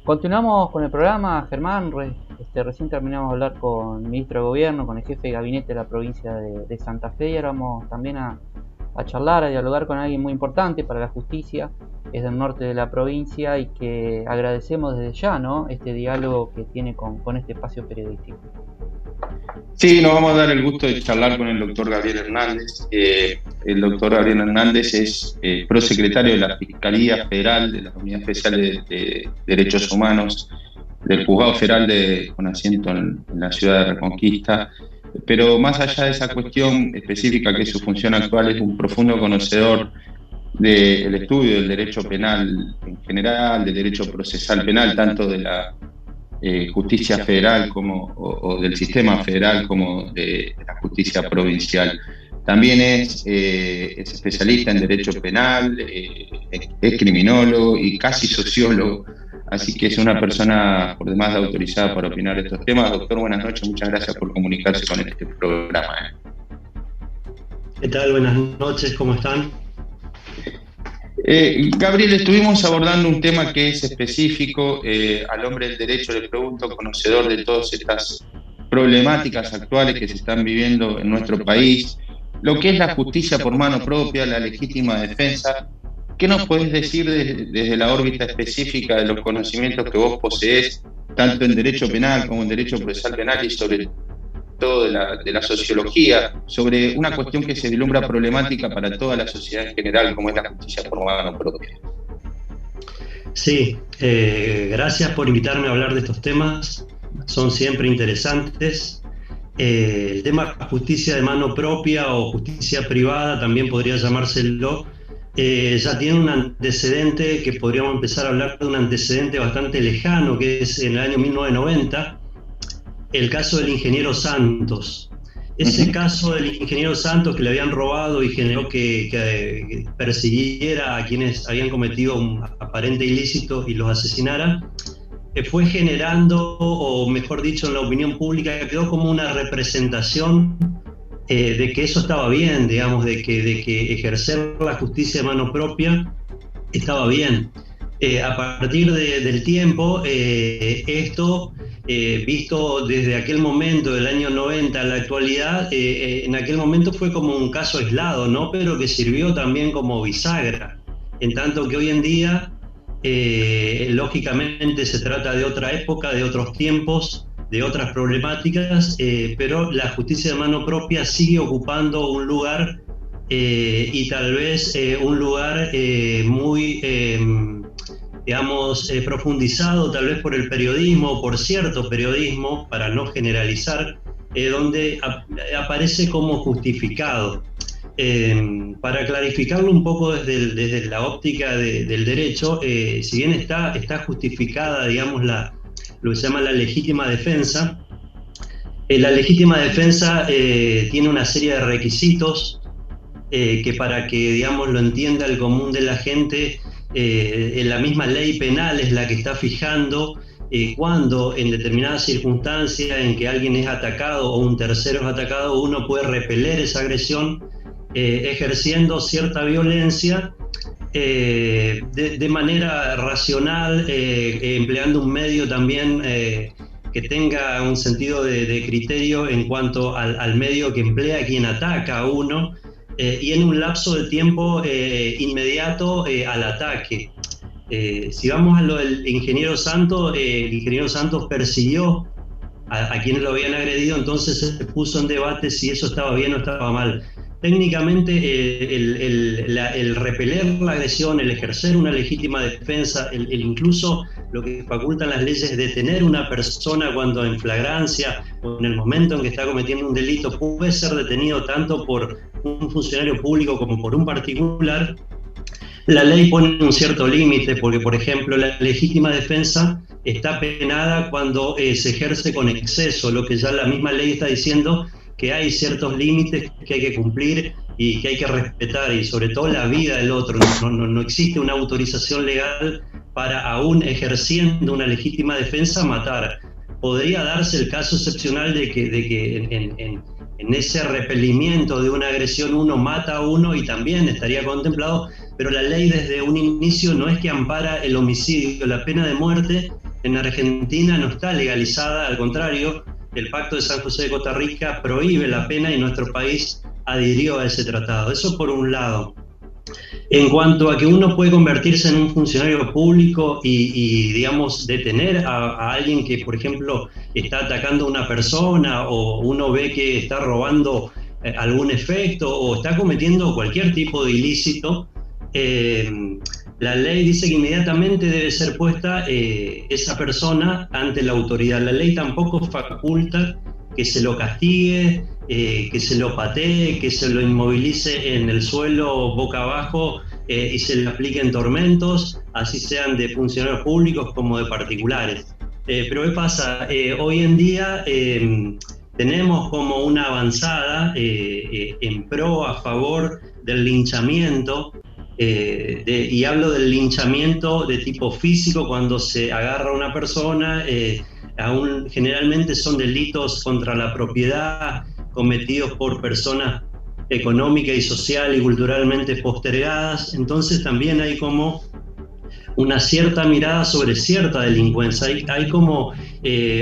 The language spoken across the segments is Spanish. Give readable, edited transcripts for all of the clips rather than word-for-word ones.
Continuamos con el programa, Germán. Recién terminamos de hablar con el ministro de Gobierno, con el jefe de gabinete de la provincia de Santa Fe, y ahora vamos también a charlar, a dialogar con alguien muy importante para la justicia. Es del norte de la provincia y que agradecemos desde ya, ¿no?, este diálogo que tiene con este espacio periodístico. Sí, nos vamos a dar el gusto de charlar con el doctor Gabriel Hernández. El doctor Gabriel Hernández es prosecretario de la Fiscalía Federal de la Unidad Especial de Derechos Humanos del Juzgado Federal con asiento en la ciudad de Reconquista. Pero más allá de esa cuestión específica que es su función actual, es un profundo conocedor del estudio del derecho penal en general, del derecho procesal penal, tanto de la justicia federal o del sistema federal como de la justicia provincial. También es especialista en derecho penal, es criminólogo y casi sociólogo, así que es una persona por demás autorizada para opinar de estos temas. Doctor, buenas noches, muchas gracias por comunicarse con este programa. ¿Qué tal? Buenas noches, ¿cómo están? Gabriel, estuvimos abordando un tema que es específico al hombre del derecho. Le pregunto, conocedor de todas estas problemáticas actuales que se están viviendo en nuestro país, lo que es la justicia por mano propia, la legítima defensa. ¿Qué nos podés decir desde la órbita específica de los conocimientos que vos poseés, tanto en derecho penal como en derecho procesal penal y sobre todo de la sociología, sobre una cuestión que se vislumbra problemática para toda la sociedad en general, como es la justicia por mano propia? Sí, gracias por invitarme a hablar de estos temas, son siempre interesantes. El tema justicia de mano propia o justicia privada, también podría llamárselo, ya tiene un antecedente que podríamos empezar a hablar de un antecedente bastante lejano, que es en el año 1990, el caso del ingeniero Santos. Ese caso del ingeniero Santos, que le habían robado y generó que persiguiera a quienes habían cometido un aparente ilícito y los asesinara, fue generando, o mejor dicho, en la opinión pública, quedó como una representación de que eso estaba bien, digamos, de que ejercer la justicia de mano propia estaba bien. A partir del tiempo, esto, visto desde aquel momento, del año 90 a la actualidad, en aquel momento fue como un caso aislado, ¿no? Pero que sirvió también como bisagra, en tanto que hoy en día, lógicamente se trata de otra época, de otros tiempos, de otras problemáticas, pero la justicia de mano propia sigue ocupando un lugar, y tal vez un lugar muy digamos, profundizado tal vez por el periodismo, por cierto periodismo, para no generalizar, donde aparece como justificado. Para clarificarlo un poco desde la óptica del derecho, si bien está justificada, digamos, lo que se llama la legítima defensa, la legítima defensa tiene una serie de requisitos que, para que, digamos, lo entienda el común de la gente, la misma ley penal es la que está fijando cuando en determinadas circunstancias en que alguien es atacado o un tercero es atacado, uno puede repeler esa agresión ejerciendo cierta violencia de manera racional, empleando un medio también que tenga un sentido de criterio en cuanto al medio que emplea quien ataca a uno, y en un lapso de tiempo inmediato al ataque. Si vamos a lo del ingeniero Santos, el ingeniero Santos persiguió a quienes lo habían agredido, entonces se puso en debate si eso estaba bien o estaba mal. Técnicamente, el repeler la agresión, el ejercer una legítima defensa, el incluso lo que facultan las leyes de detener una persona cuando en flagrancia o en el momento en que está cometiendo un delito puede ser detenido tanto por un funcionario público como por un particular. La ley pone un cierto límite porque, por ejemplo, la legítima defensa está penada cuando se ejerce con exceso, lo que ya la misma ley está diciendo que hay ciertos límites que hay que cumplir y que hay que respetar, y sobre todo la vida del otro. No existe una autorización legal para, aún ejerciendo una legítima defensa, matar. Podría darse el caso excepcional de que en ese repelimiento de una agresión uno mata a uno, y también estaría contemplado, pero la ley desde un inicio no es que ampara el homicidio. La pena de muerte en Argentina no está legalizada, al contrario, el Pacto de San José de Costa Rica prohíbe la pena y nuestro país adhirió a ese tratado. Eso por un lado. En cuanto a que uno puede convertirse en un funcionario público y digamos, detener a alguien que, por ejemplo, está atacando a una persona, o uno ve que está robando algún efecto o está cometiendo cualquier tipo de ilícito, la ley dice que inmediatamente debe ser puesta esa persona ante la autoridad. La ley tampoco faculta que se lo castigue, que se lo patee, que se lo inmovilice en el suelo boca abajo y se le apliquen tormentos, así sean de funcionarios públicos como de particulares. Pero ¿qué pasa? Hoy en día tenemos como una avanzada en pro, a favor del linchamiento, y hablo del linchamiento de tipo físico, cuando se agarra a una persona. Generalmente son delitos contra la propiedad cometidos por personas económica y social y culturalmente postergadas. Entonces también hay como una cierta mirada sobre cierta delincuencia. Hay como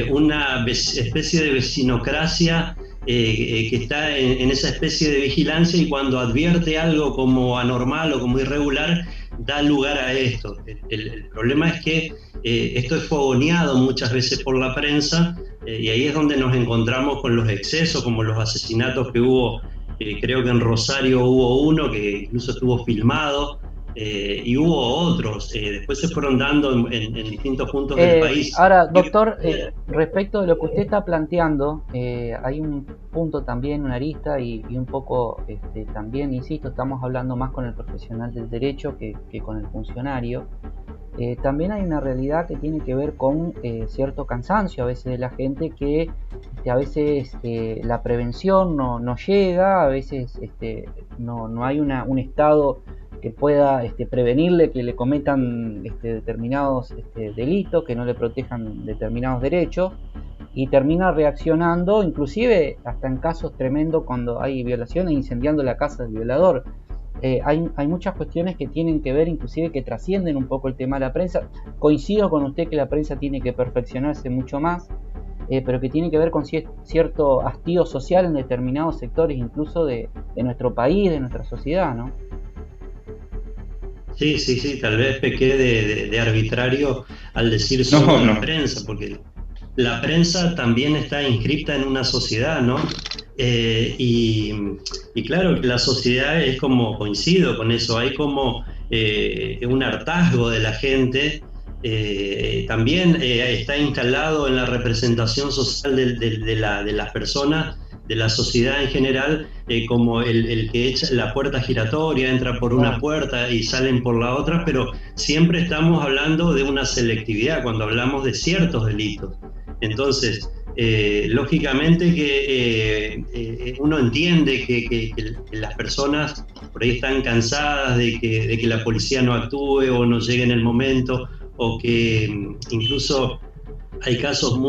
una especie de vecinocracia que está en esa especie de vigilancia, y cuando advierte algo como anormal o como irregular, da lugar a esto. El problema es que esto es fogoneado muchas veces por la prensa, y ahí es donde nos encontramos con los excesos, como los asesinatos que hubo. Creo que en Rosario hubo uno que incluso estuvo filmado, y hubo otros. Después se fueron dando en distintos puntos del país. Ahora, doctor, respecto de lo que usted está planteando, hay un punto también, una arista, y un poco también, insisto, estamos hablando más con el profesional del derecho que con el funcionario. También hay una realidad que tiene que ver con cierto cansancio a veces de la gente, que a veces la prevención no llega, a veces no hay un Estado que pueda prevenirle que le cometan determinados delitos, que no le protejan determinados derechos, y termina reaccionando, inclusive hasta en casos tremendos cuando hay violaciones, incendiando la casa del violador. Hay muchas cuestiones que tienen que ver, inclusive que trascienden un poco el tema de la prensa. Coincido con usted que la prensa tiene que perfeccionarse mucho más, pero que tiene que ver con cierto hastío social en determinados sectores, incluso de nuestro país, de nuestra sociedad, ¿no? Sí, tal vez pequé de arbitrario al decir solo la prensa, porque la prensa también está inscripta en una sociedad, ¿no? Y claro, la sociedad es como, coincido con eso, hay como un hartazgo de la gente. También está instalado en la representación social de las personas, de la sociedad en general, como el que echa la puerta giratoria, entra por una puerta y salen por la otra, pero siempre estamos hablando de una selectividad cuando hablamos de ciertos delitos. Entonces, lógicamente que uno entiende que las personas por ahí están cansadas de que la policía no actúe o no llegue en el momento, o que incluso hay casos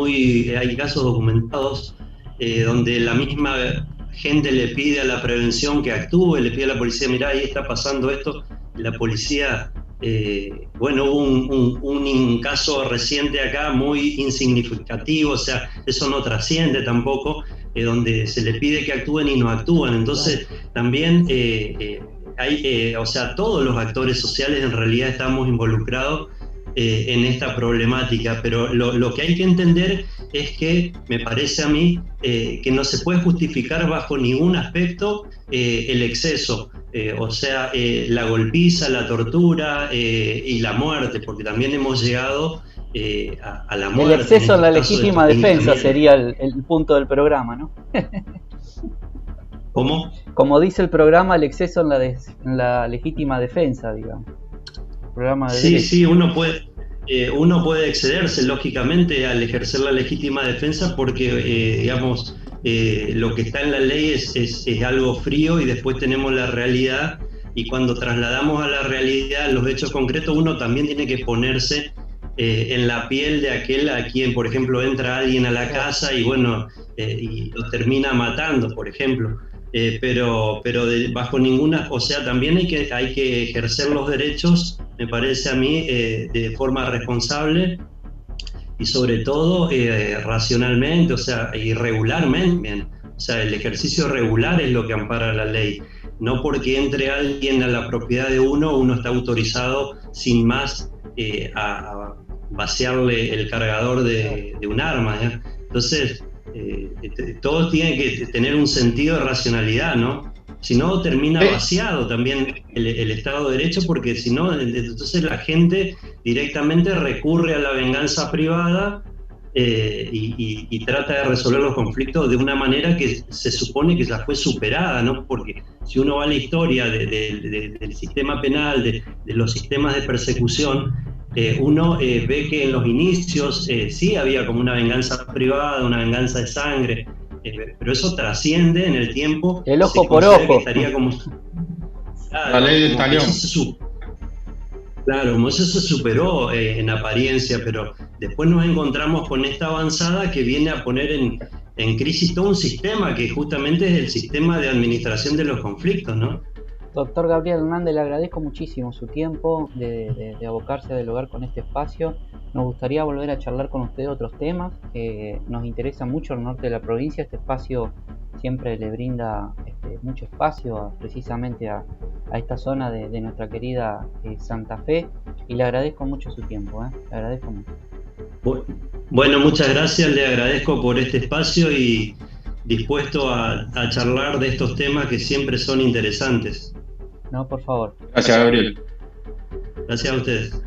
documentados donde la misma gente le pide a la prevención que actúe, le pide a la policía, mirá, ahí está pasando esto, y la policía, hubo un caso reciente acá muy insignificativo, o sea, eso no trasciende tampoco, donde se le pide que actúen y no actúan. Entonces también todos los actores sociales en realidad estamos involucrados en esta problemática, pero lo que hay que entender es que, me parece a mí, que no se puede justificar bajo ningún aspecto el exceso, la golpiza, la tortura y la muerte, porque también hemos llegado a la muerte. El exceso en la legítima defensa sería el punto del programa, ¿no? ¿Cómo? Como dice el programa, el exceso en la legítima defensa, digamos. Sí, uno puede excederse lógicamente al ejercer la legítima defensa, porque lo que está en la ley es algo frío, y después tenemos la realidad, y cuando trasladamos a la realidad los hechos concretos, uno también tiene que ponerse en la piel de aquel a quien, por ejemplo, entra alguien a la casa y y lo termina matando, por ejemplo. Pero bajo ninguna, también hay que ejercer los derechos, me parece a mí, de forma responsable, y sobre todo racionalmente, o sea, y regularmente. O sea, el ejercicio regular es lo que ampara la ley. No porque entre alguien a la propiedad de uno está autorizado sin más a vaciarle el cargador de un arma. Entonces, todo tiene que tener un sentido de racionalidad, ¿no? Si no, termina vaciado también el Estado de Derecho, porque si no, entonces la gente directamente recurre a la venganza privada y trata de resolver los conflictos de una manera que se supone que ya fue superada, ¿no? Porque si uno va a la historia del sistema penal, de los sistemas de persecución, uno ve que en los inicios sí había como una venganza privada, una venganza de sangre, pero eso trasciende en el tiempo. El ojo por ojo. Estaría como, la ley del talión. Claro, como eso se superó en apariencia, pero después nos encontramos con esta avanzada que viene a poner en crisis todo un sistema que justamente es el sistema de administración de los conflictos, ¿no? Doctor Gabriel Hernández, le agradezco muchísimo su tiempo de abocarse a dialogar con este espacio. Nos gustaría volver a charlar con usted de otros temas. Nos interesa mucho el norte de la provincia. Este espacio siempre le brinda mucho espacio precisamente a esta zona de nuestra querida Santa Fe. Y le agradezco mucho su tiempo. Le agradezco mucho. Bueno, muchas gracias. Le agradezco por este espacio y dispuesto a charlar de estos temas que siempre son interesantes. No, por favor. Gracias, Gabriel. Gracias a ustedes.